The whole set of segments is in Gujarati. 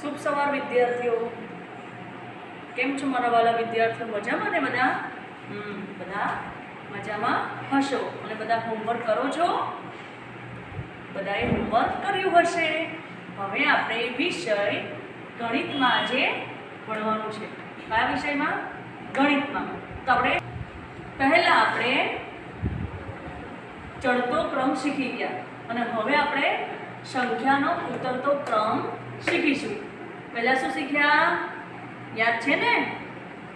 શુભ સવાર વિદ્યાર્થીઓ, કેમ છો મારા વાલા વિદ્યાર્થીઓ? મજામાં ને બધા? બધા મજામાં હશો અને બધા હોમવર્ક કરો છો? બધાએ હોમવર્ક કર્યું હશે. હવે આપણે વિષય ગણિતમાં આજે ભણવાનું છે. કયા વિષયમાં? ગણિતમાં. તો આપણે ચડતો ક્રમ શીખી ગયા અને હવે આપણે સંખ્યાનો ઉતરતો ક્રમ શીખીશું. પહેલા શું શીખ્યા? યાદ છે ને?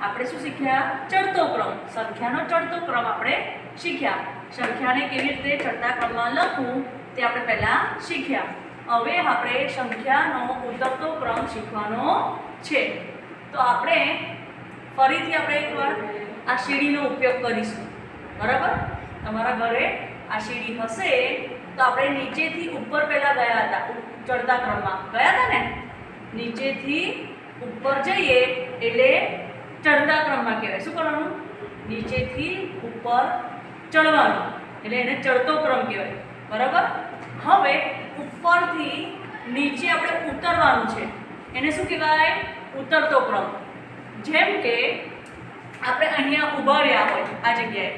આપણે શું શીખ્યા? ચડતો ક્રમ. સંખ્યાનો ચડતો ક્રમ આપણે શીખ્યા. સંખ્યાને કેવી રીતે ચડતા ક્રમમાં લખવું તે આપણે પહેલા શીખ્યા. હવે આપણે સંખ્યાનો ઉતરતો ક્રમ શીખવાનો છે. તો આપણે ફરીથી એકવાર આ સીડીનો ઉપયોગ કરીશું. બરાબર? તમારા ઘરે આ સીડી હશે તો આપણે નીચેથી ઉપર પહેલા ગયા હતા. ચડતા ક્રમમાં ગયા હતા ને? નીચેથી ઉપર જઈએ એટલે ચડતા ક્રમમાં કહેવાય. શું કરવાનું? નીચેથી ઉપર ચડવાનું એટલે એને ચડતો ક્રમ કહેવાય. બરાબર? હવે ઉપરથી નીચે આપણે ઉતરવાનું છે. એને શું કહેવાય? ઉતરતો ક્રમ. જેમ કે આપણે અહીંયા ઊભા રહ્યા હોય આ જગ્યાએ,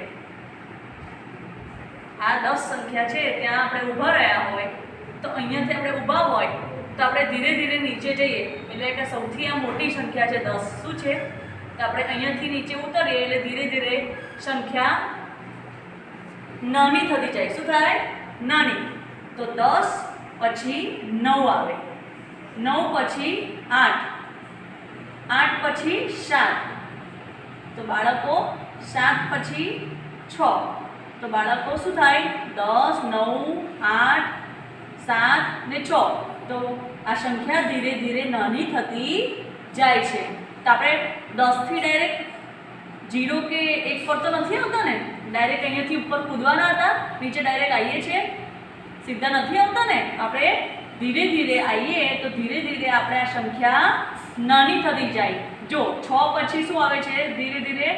આ 10 સંખ્યા છે ત્યાં આપણે ઊભા રહ્યા હોય તો અહીંયાથી આપણે ઊભા હોય તો આપણે ધીરે ધીરે નીચે જઈએ એટલે કે સૌથી આ મોટી સંખ્યા છે 10. શું છે? તો આપણે અહીંયાથી નીચે ઉતરીએ એટલે ધીરે ધીરે સંખ્યા નાની થતી જાય. શું થાય? નાની. તો 10 પછી 9 આવે, 9 પછી 8, 8 પછી 7. તો બાળકો 7 પછી 6. તો બાળકો શું થાય? 10, 9, 8, 7 ને 6. તો આ સંખ્યા ધીરે ધીરે નાની થતી જાય છે. તો આપણે 10 થી ડાયરેક્ટ 0 કે 1 પર તો નથી આવતા ને? ડાયરેક્ટ અહીંયાથી ઉપર કૂદવાના હતા, નીચે ડાયરેક્ટ આવીએ છીએ? સીધા નથી આવતા ને? આપણે ધીરે ધીરે આવીએ તો ધીરે ધીરે આપણે આ સંખ્યા નાની થતી જાય. જો 6 પછી શું આવે છે? ધીરે ધીરે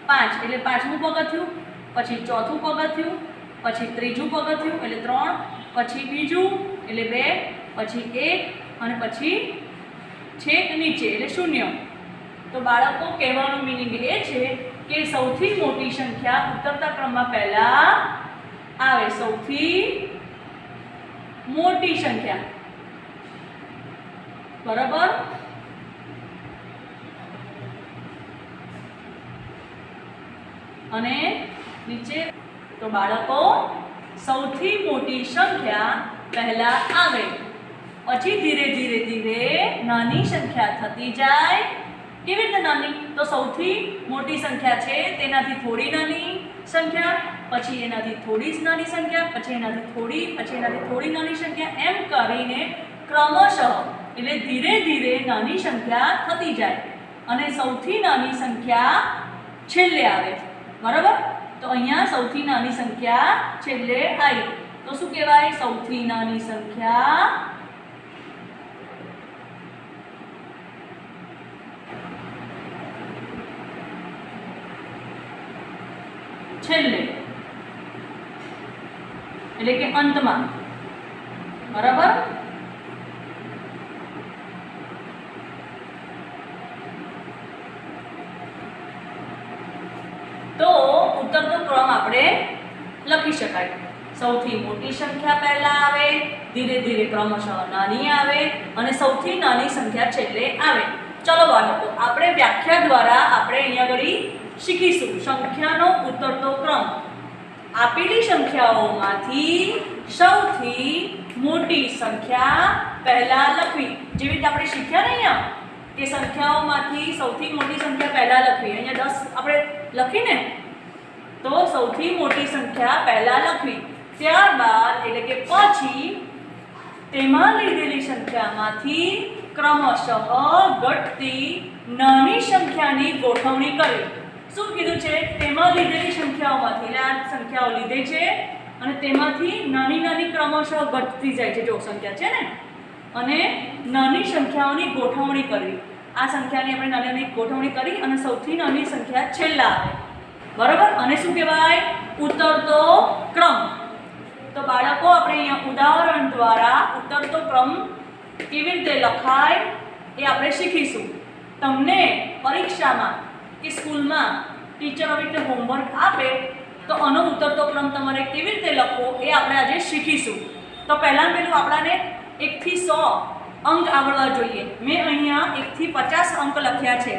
5 એટલે 5મું પગથિયું, પછી 4થું પગથિયું, પછી 3જું પગથિયું એટલે 3, પછી 2જું એટલે 2, પછી 1 અને પછી છેક નીચે એટલે 0. તો બાળકો કહેવાનો મીનિંગ એ છે કે સૌથી મોટી સંખ્યા ઉતરતા ક્રમમાં પહેલા આવે. સૌથી મોટી સંખ્યા. બરાબર? અને નીચે તો બાળકો સૌથી મોટી સંખ્યા પહેલા આવે, પછી ધીરે ધીરે ધીરે નાની સંખ્યા થતી જાય. કેવી રીતે નાની? તો સૌથી મોટી સંખ્યા છે તેનાથી થોડી નાની સંખ્યા, પછી એનાથી થોડી જ નાની સંખ્યા, પછી એનાથી થોડી, પછી એનાથી થોડી નાની સંખ્યા, એમ કરીને ક્રમશઃ એટલે ધીરે ધીરે નાની સંખ્યા થતી જાય અને સૌથી નાની સંખ્યા છેલ્લે આવે. બરાબર? તો અહીંયા સૌથી નાની સંખ્યા છેલ્લે આવી. તો શું કહેવાય? સૌથી નાની સંખ્યા છેલ્લે એટલે કે અંતમાં. બરાબર? તો ઉતરતો ક્રમ આપણે લખી શકાય. સૌથી મોટી સંખ્યા પહેલા આવે, ધીરે ધીરે ક્રમશઃ નાની આવે અને સૌથી નાની સંખ્યા છેલ્લે આવે. ચલો બાળકો, આપણે વ્યાખ્યા દ્વારા આપણે અહીંયા આગળ શીખીશું સંખ્યાનો ઉતરતો ક્રમ. આપેલી સંખ્યાઓમાંથી સૌથી મોટી સંખ્યા પહેલા લખવી. જેવી રીતે આપણે શીખ્યા ને અહીંયા કે સંખ્યાઓમાંથી સૌથી મોટી સંખ્યા પહેલા લખવી. અહીંયા 10 આપણે લખીને તો સૌથી મોટી સંખ્યા પહેલા લખવી. ત્યારબાદ એટલે કે પછી તેમાં લીધેલી સંખ્યામાંથી ક્રમશઃ ઘટતી નાની સંખ્યાની ગોઠવણી કરવી. શું કીધું છે? તેમાં લીધેલી સંખ્યાઓમાંથી. એટલે આ સંખ્યાઓ લીધે છે અને તેમાંથી નાની નાની ક્રમશઃ ઘટતી જાય છે. જો સંખ્યા છે ને, અને નાની સંખ્યાઓની ગોઠવણી કરવી. આ સંખ્યાની આપણે નાની નાની ગોઠવણી કરી અને સૌથી નાની સંખ્યા છેલ્લા આવે. બરાબર? અને શું કહેવાય? ઉતરતો ક્રમ. તો બાળકો આપણે અહીંયા ઉદાહરણ દ્વારા ઉતરતો ક્રમ કેવી રીતે લખાય એ આપણે શીખીશું. તમને પરીક્ષામાં કે સ્કૂલમાં ટીચર આવી રીતે હોમવર્ક આપે તો આનો ઉતરતો ક્રમ તમારે કેવી રીતે લખવો એ આપણે આજે શીખીશું. તો પહેલાં આપણાને 1 થી 100 અંક આવડવા જોઈએ. મેં અહીંયા 1 થી 50 અંક લખ્યા છે,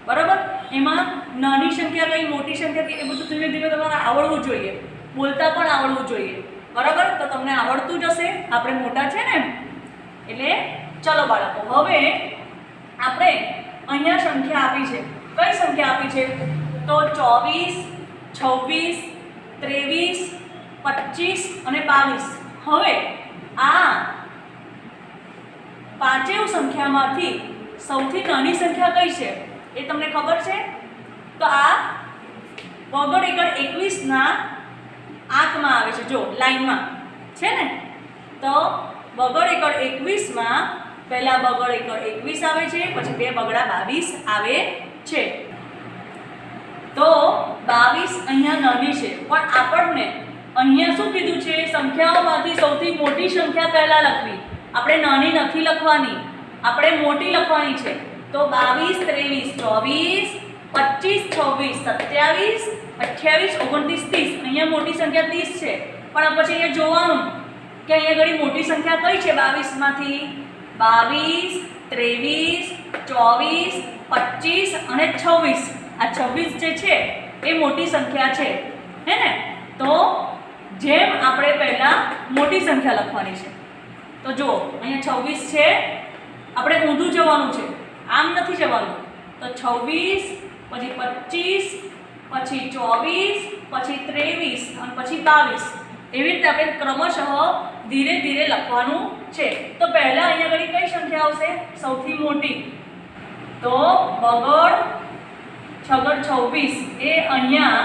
બરાબર. એમાં નાની સંખ્યા કઈ, મોટી સંખ્યા કઈ, એ બધું ધીમે ધીમે તમારે આવડવું જોઈએ, બોલતા પણ આવડવું જોઈએ, બરાબર. તો તમને આવડતું જ હશે, આપણે મોટા છે ને. એટલે ચલો બાળકો, હવે આપણે અહીંયા સંખ્યા આપી છે. કઈ સંખ્યા આપી છે? તો 24, 26, 23, 25 અને 22. હવે આ પાંચેય સંખ્યામાંથી સૌથી નાની સંખ્યા કઈ છે એ તમને ખબર છે? તો આ વગર એકડ 21 ના આંકમાં આવે છે, જો લાઈનમાં છે ને. તો વગર એકડ 21 માં પહેલા બગડ એકડ 21 આવે છે, પછી 2 બગડા 22 આવે છે. તો 22 અહીંયા નાની છે, પણ આપણને અહીંયા શું કીધું છે? સંખ્યાઓમાંથી સૌથી મોટી સંખ્યા પહેલા લખવી. આપણે નાની નથી લખવાની, આપણે મોટી લખવાની છે. તો 22, 23, 24, 25, 26, 27, 28, 29, 30. અહીંયા મોટી સંખ્યા 30 છે, પણ પછી અહીંયા જોવાનું કે અહીંયા ઘણી મોટી સંખ્યા કઈ છે 22 માંથી? 22, 23, 24, 25 અને 26. આ 26 જે છે એ મોટી સંખ્યા છે, હે ને. તો જેમ આપણે પહેલા મોટી સંખ્યા લખવાની છે. તો જો અહીંયા 26 છે, આપણે ઊંધું જવાનું છે, આમ નથી જવાનું. તો 26, પછી 25, પછી 24, પછી 23 અને પછી 22. એવી રીતે આપણે ક્રમશઃ ધીરે ધીરે લખવાનું છે. તો પહેલા અહીંયા આગળ કઈ સંખ્યા આવશે? સૌથી મોટી. તો બગડ 26 એ અહીંયા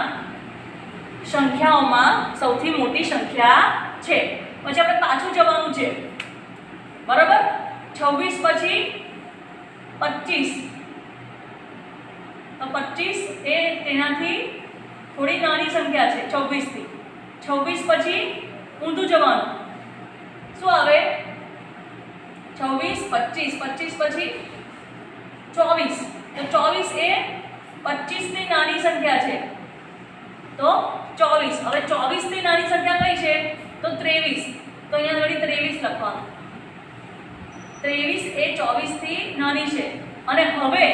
સંખ્યાઓમાં સૌથી મોટી સંખ્યા છે. પછી આપણે પાછું જવાનું છે, બરાબર. 26 પછી 25. તો 25 એ તેનાથી થોડી નાની સંખ્યા છે 26 થી. 26 પછી ઊંધું જવાનું, શું આવે? 24, 25, 25 પછી 24. તો 24 એ 25 થી નાની સંખ્યા છે. તો 24. હવે 24 થી નાની સંખ્યા કઈ છે? તો 23. તો અહીંયા આગળ 23 લખવાનું. 23 એ 24 થી નાની છે. અને હવે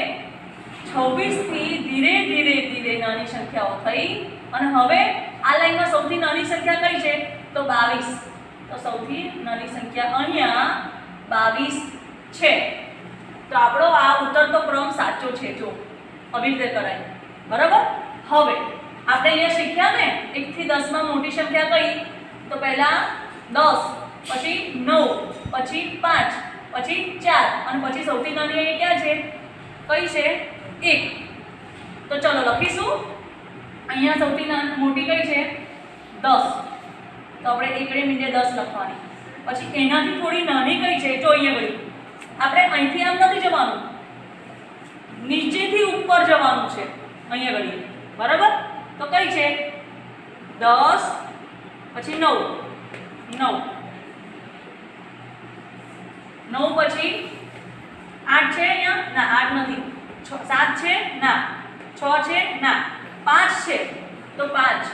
26 થી ધીરે ધીરે ધીરે નાની સંખ્યાઓ થઈ, અને હવે આ લાઈનમાં સૌથી નાની સંખ્યા કઈ છે? તો 22. તો સૌથી નાની સંખ્યા અહીંયા 22 છે. તો આપણો આ ઉતરતો ક્રમ સાચો છે. જો આવી રીતે કરાય, બરાબર. હવે આપણે અહીંયા શીખ્યા ને 1 થી 10 માં મોટી સંખ્યા કઈ? તો પહેલા 10, પછી 9, પછી 5, પછી 4 અને પછી સૌથી નાની અહીંયા ક્યાં છે? કઈ છે? 1. તો ચલો લખીશું. અહીંયા સૌથી મોટી કઈ છે? 10. તો આપણે એકડે મીંડે 10 લખવાની. પછી એનાથી થોડી નાની કઈ છે? જો અહીંયા ગળી. આપણે અહીંથી આમ નથી જવાનું, નીચેથી ઉપર જવાનું છે અહીંયા ગળી, બરાબર. તો કઈ છે? 10 પછી 9, 9 પછી 8 છે અહીંયા? ના, 8 નથી. 7 છે? ના. 6 છે? ના. 5 છે? તો 5.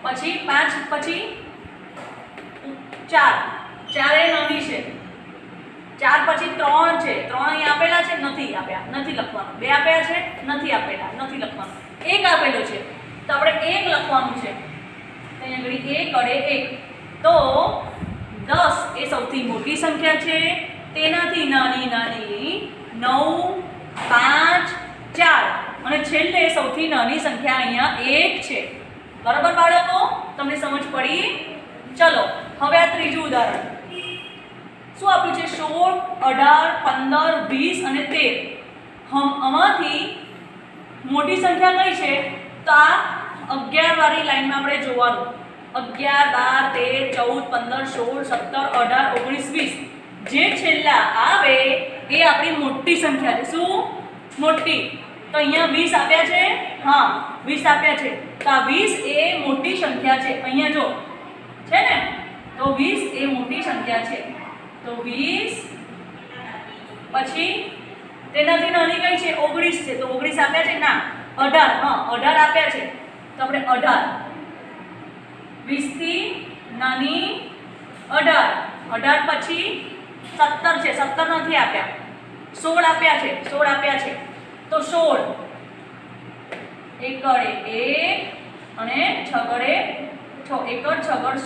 પછી 5 પછી 4. 4 એ નાની છે. 4 પછી 3 છે. 3 અહીં આપેલા છે? નથી આપ્યા, નથી લખવાનું. 2 આપ્યા છે? નથી આપેલા, નથી લખવાનું. 1 આપેલો છે, તો આપણે 1 લખવાનું છે. તો અહીંયા આગળ 1 વડે 1. તો 10 એ સૌથી મોટી સંખ્યા છે. તેનાથી નાની 9, 5, 4 અને છેલ્લે સૌથી નાની સંખ્યા અહીંયા 1 છે. બરાબર બાળકો, તમને સમજ પડી? ચલો હવે આ ત્રીજું ઉદાહરણ. શું આપ્યું છે? 16, 18, 15, 20 અને 13. આમાંથી મોટી સંખ્યા કઈ છે? તો આ 11 વાળી લાઈનમાં આપણે જોવાનું. 11, 12, 13, 14, 15, 16, 17, 18, 19, 20. જે છેલ્લા આવે એ આપણી મોટી સંખ્યા છે. શું? મોટી. તો અહીંયા 20 આપ્યા છે? હા, 20 આપ્યા છે. તો આ 20 એ મોટી સંખ્યા છે. અહીંયા જો છે ને, તો 20 એ મોટી સંખ્યા છે. તો 20 પછી તેનાથી નાની કઈ છે 19 છે તો 19 આપ્યા છે ના 18 હા 18 આપ્યા છે તો આપણે 18 20 થી નાની 18 પછી 17 છે 17 નથી આપ્યા 16 આપ્યા છે 16 આપ્યા છે તો 16 એકડે 1 અને છગડે 6 એકડ છગડ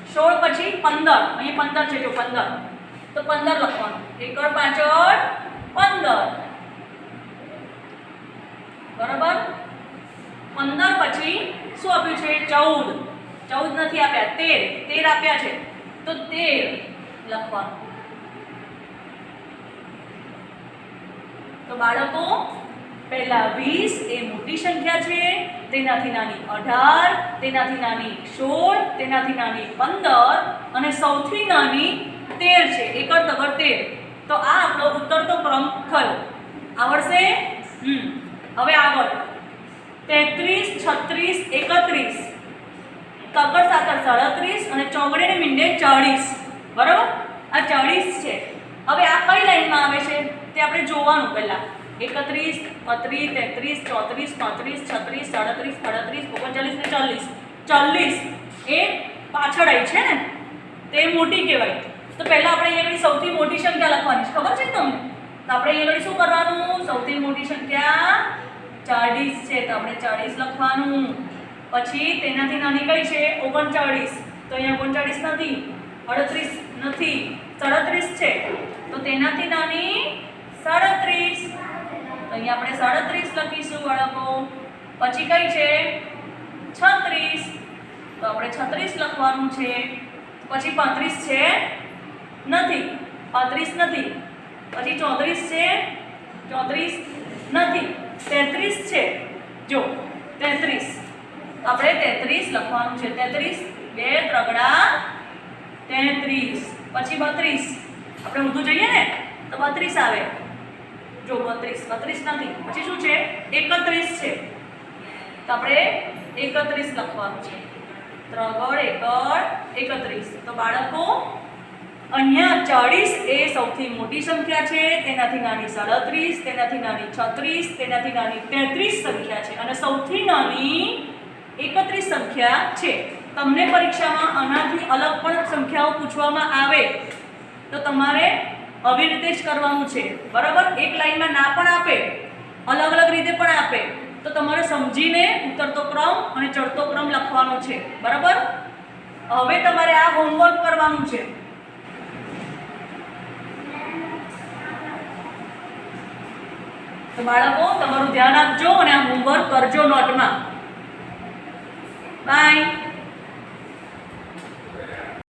16 પછી 15 અહીં 15 છે જો 15 તો 15 લખવાનું એકડ પાછળ 15 બરાબર 15 પછી શું આપ્યું છે 14 14 નથી આપ્યા 13 આપ્યા છે તો 13 લખવાનું તો બાળકો પહેલા 20 એ મોટી સંખ્યા છે તેનાથી નાની 18 તેનાથી નાની 16 તેનાથી નાની 15 અને સૌથી નાની 13 છે એકડ તગડ 13 તો આ આપણો ઉતરતો ક્રમ થયો આવડશે હવે આગળ 33 36 31 તગડ સાકર 37 અને ચોગડે ને મીંડે 40 બરાબર આ 40 છે હવે આ કઈ લાઈનમાં આવે છે તે આપણે જોવાનું પહેલા 31 32 33 34 35 36 37 38 39 40 ને 40 એ પાછળ આવી છે ને તે મોટી કહેવાય તો પહેલા આપણે અહીંયા સૌથી મોટી સંખ્યા લખવાની છે ખબર છે તમને તો આપણે અહીંયા શું કરવાનું સૌથી મોટી સંખ્યા 40 છે તો આપણે 40 લખવાનું પછી તેનાથી નાની કઈ છે 39 તો અહીંયા 39 નથી 38 નથી 37 છે તો તેનાથી નાની 37 તો અહીંયા આપણે 37 લખીશું બાળકો પછી કઈ છે 36 તો આપણે 36 લખવાનું છે પછી 35 છે નથી 35 નથી પછી 34 છે 34 નથી 33 છે જો 33 આપણે 33 લખવાનું છે 33 બે ત્રગડા 33 પછી 32 આપણે ઊંધું જઈએ ને તો 32 આવે જો 32 નથી પછી શું છે 31 છે તો આપણે 31 લખવાનું છે ત્રગડ એકડ 31 તો બાળકો અહીંયા 40 એ સૌથી મોટી સંખ્યા છે તેનાથી નાની 37 તેનાથી નાની 36 તેનાથી નાની 33 સંખ્યા છે અને સૌથી નાની 31 સંખ્યા છે તમને પરીક્ષામાં આનાથી અલગ પણ સંખ્યાઓ પૂછવામાં આવે તો તમારે આવી રીતે જ કરવાનું છે બરાબર એક લાઈનમાં ના પણ આપે અલગ અલગ રીતે પણ આપે તો તમારે સમજીને ઉતરતો ક્રમ અને ચડતો ક્રમ લખવાનો છે બરાબર હવે તમારે આ હોમવર્ક કરવાનું છે તો બાળકો તમારું ધ્યાન આપજો અને આ હોમવર્ક કરજો નોટમાં બાય